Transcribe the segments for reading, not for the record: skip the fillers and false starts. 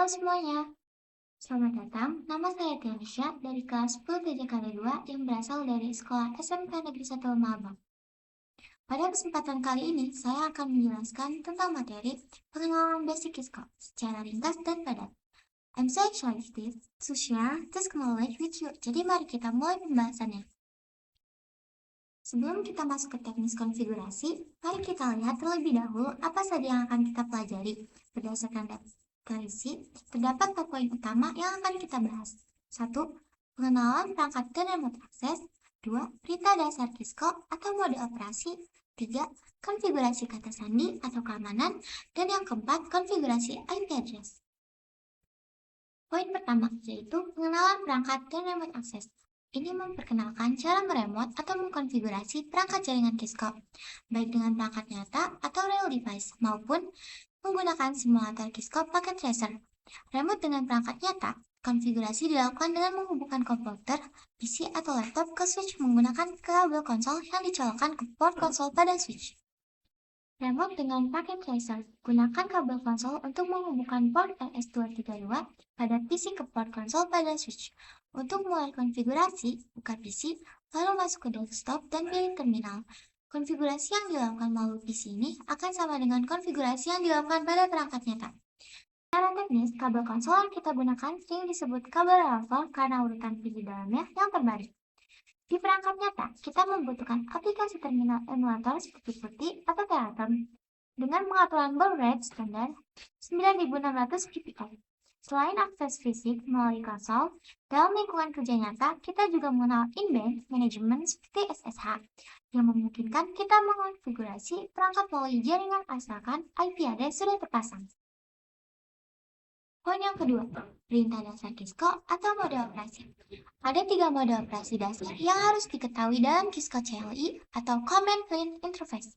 Halo semuanya, selamat datang. Nama saya Tianisha dari kelas 10 TJKD2 yang berasal dari Sekolah SMK Negeri 1 Lemabang. Pada kesempatan kali ini, saya akan menjelaskan tentang materi pengenalan basic Kisco secara ringkas dan padat. I'm so excited to share this knowledge with you. Jadi mari kita mulai pembahasannya. Sebelum kita masuk ke teknis konfigurasi, mari kita lihat terlebih dahulu apa saja yang akan kita pelajari. Berdasarkan definisi, terdapat 4 poin utama yang akan kita bahas. 1. Pengenalan perangkat dan remote access. 2. Perintah dasar Kisco atau mode operasi. 3. Konfigurasi kata sandi atau keamanan. Dan yang keempat, konfigurasi IP address. Poin pertama yaitu pengenalan perangkat dan remote access. Ini memperkenalkan cara meremote atau mengkonfigurasi perangkat jaringan Kisco, baik dengan perangkat nyata atau real device, maupun menggunakan simulator Kisco paket tracer. Remote dengan perangkat nyata, konfigurasi dilakukan dengan menghubungkan komputer, PC atau laptop ke switch menggunakan kabel konsol yang dicolokkan ke port konsol pada switch. Remote dengan paket tracer, gunakan kabel konsol untuk menghubungkan port RS232 pada PC ke port konsol pada switch. Untuk mulai konfigurasi, buka PC, lalu masuk ke desktop dan pilih terminal. Konfigurasi yang dilakukan melalui PC ini akan sama dengan konfigurasi yang dilakukan pada perangkat nyata. Secara teknis, kabel konsol yang kita gunakan sering disebut kabel relay karena urutan pin di dalamnya yang terbalik. Di perangkat nyata, kita membutuhkan aplikasi terminal emulator seperti PuTTY atau Teraterm dengan pengaturan baud rate standar 9600 ppi. Selain akses fisik melalui konsol, dalam lingkungan kerja nyata, kita juga mengenal in-band management seperti SSH yang memungkinkan kita mengonfigurasi perangkat melalui jaringan asalkan IP address sudah terpasang. Poin yang kedua, perintah dasar Kisco atau mode operasi. Ada 3 mode operasi dasar yang harus diketahui dalam Kisco CLI atau Command Line Interface.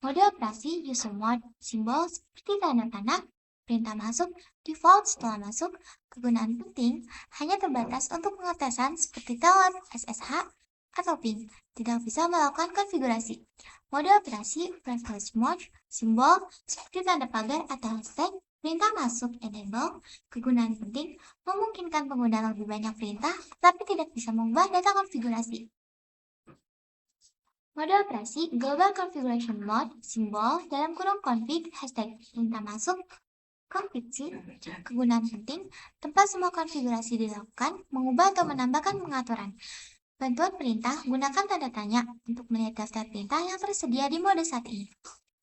Mode operasi user mode, simbol seperti tanda panah, perintah masuk, default setelah masuk, kegunaan penting hanya terbatas untuk pengetesan seperti telnet, SSH, atau ping, tidak bisa melakukan konfigurasi. Mode operasi privilege mode, simbol seperti tanda pagar atau hashtag, perintah masuk enable, kegunaan penting, memungkinkan pengguna lebih banyak perintah, tetapi tidak bisa mengubah data konfigurasi. Mode operasi Global Configuration Mode, simbol dalam kurung config, hashtag, perintah masuk, konfigurasi, kegunaan penting, tempat semua konfigurasi dilakukan, mengubah atau menambahkan pengaturan. Bantuan perintah, gunakan tanda tanya untuk melihat daftar perintah yang tersedia di mode saat ini.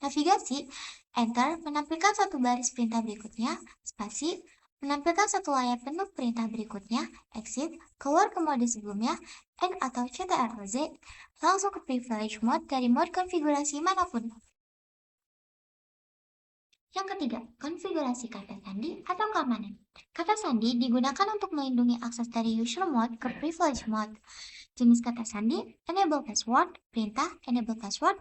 Navigasi, Enter menampilkan satu baris perintah berikutnya, spasi, menampilkan satu layar penuh perintah berikutnya, exit, keluar ke mode sebelumnya, end atau CTRL-Z, langsung ke privilege mode dari mode konfigurasi manapun. Yang ketiga, konfigurasi kata sandi atau keamanan. Kata sandi digunakan untuk melindungi akses dari user mode ke privilege mode. Jenis kata sandi, enable password, perintah enable password,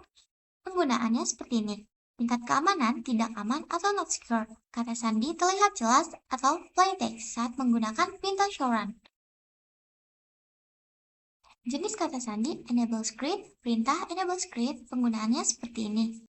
penggunaannya seperti ini. Tingkat keamanan tidak aman atau not secure. Kata sandi terlihat jelas atau plain text saat menggunakan perintah show run. Jenis kata sandi enable script, perintah enable script, penggunaannya seperti ini.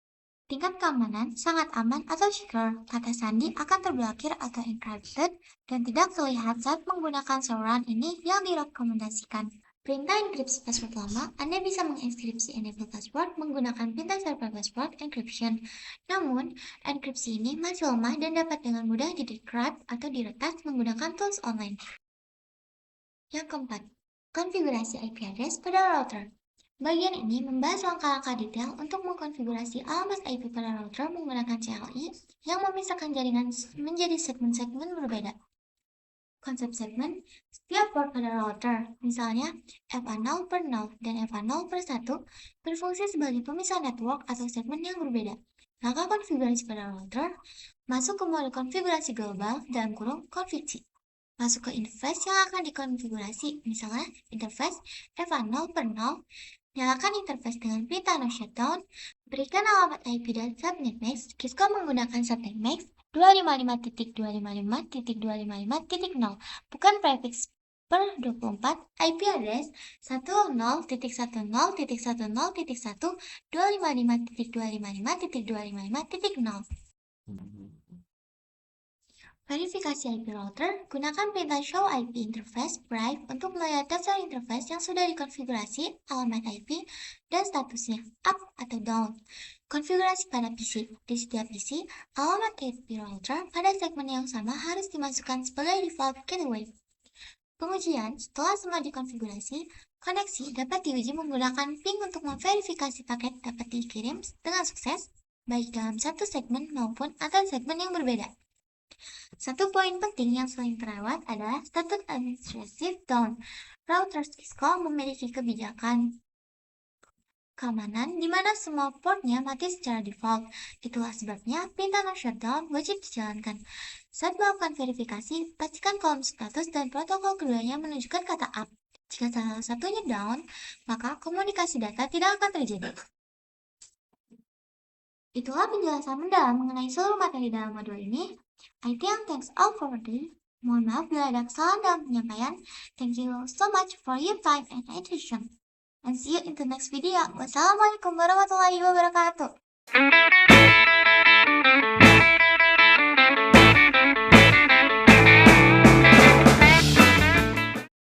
Tingkat keamanan sangat aman atau secure. Kata sandi akan terblokir atau encrypted dan tidak terlihat saat menggunakan show run ini yang direkomendasikan. Perintah enkripsi password lama, Anda bisa mengenkripsi enable password menggunakan perintah server password encryption. Namun, enkripsi ini masih lemah dan dapat dengan mudah di-decrypt atau diretas menggunakan tools online. Yang keempat, konfigurasi IP address pada router. Bagian ini membahas langkah-langkah detail untuk mengkonfigurasi alamat IP pada router menggunakan CLI yang memisahkan jaringan menjadi segmen-segmen berbeda. Konsep segmen, setiap port pada router, misalnya FA0 per 0 dan FA0 per 1, berfungsi sebagai pemisah network atau segmen yang berbeda. Langkah konfigurasi pada router, masuk ke mode konfigurasi global dalam kurung konfigurasi. Masuk ke interface yang akan dikonfigurasi, misalnya interface FA0 per 0, nyalakan interface dengan perintah no shutdown, berikan alamat IP dan subnet mask. Kisco menggunakan subnet mask 255.255.255.0, bukan prefix per 24, IP address 10.10.1.255.255.0. Verifikasi IP router, gunakan perintah show IP interface brief untuk melihat daftar interface yang sudah dikonfigurasi, alamat IP, dan statusnya up atau down. Konfigurasi pada PC. Di setiap PC, alamat IP router pada segmen yang sama harus dimasukkan sebagai default gateway. Pengujian, setelah semua dikonfigurasi, koneksi dapat diuji menggunakan ping untuk memverifikasi paket dapat dikirim dengan sukses, baik dalam satu segmen maupun antar segmen yang berbeda. Satu poin penting yang sering terlewat adalah status administrative down. Routers Cisco memiliki kebijakan keamanan di mana semua portnya mati secara default. Itulah sebabnya perintah no shutdown wajib dijalankan. Saat melakukan verifikasi, pastikan kolom status dan protokol keduanya menunjukkan kata up. Jika salah satunya down, maka komunikasi data tidak akan terjadi. Itulah penjelasan mendalam mengenai seluruh materi dalam modul ini. Thanks all for watching. Mohon maaf bila ada kesalahan dalam penyampaian. Thank you so much for your time and attention. And see you in the next video. Wassalamualaikum warahmatullahi wabarakatuh.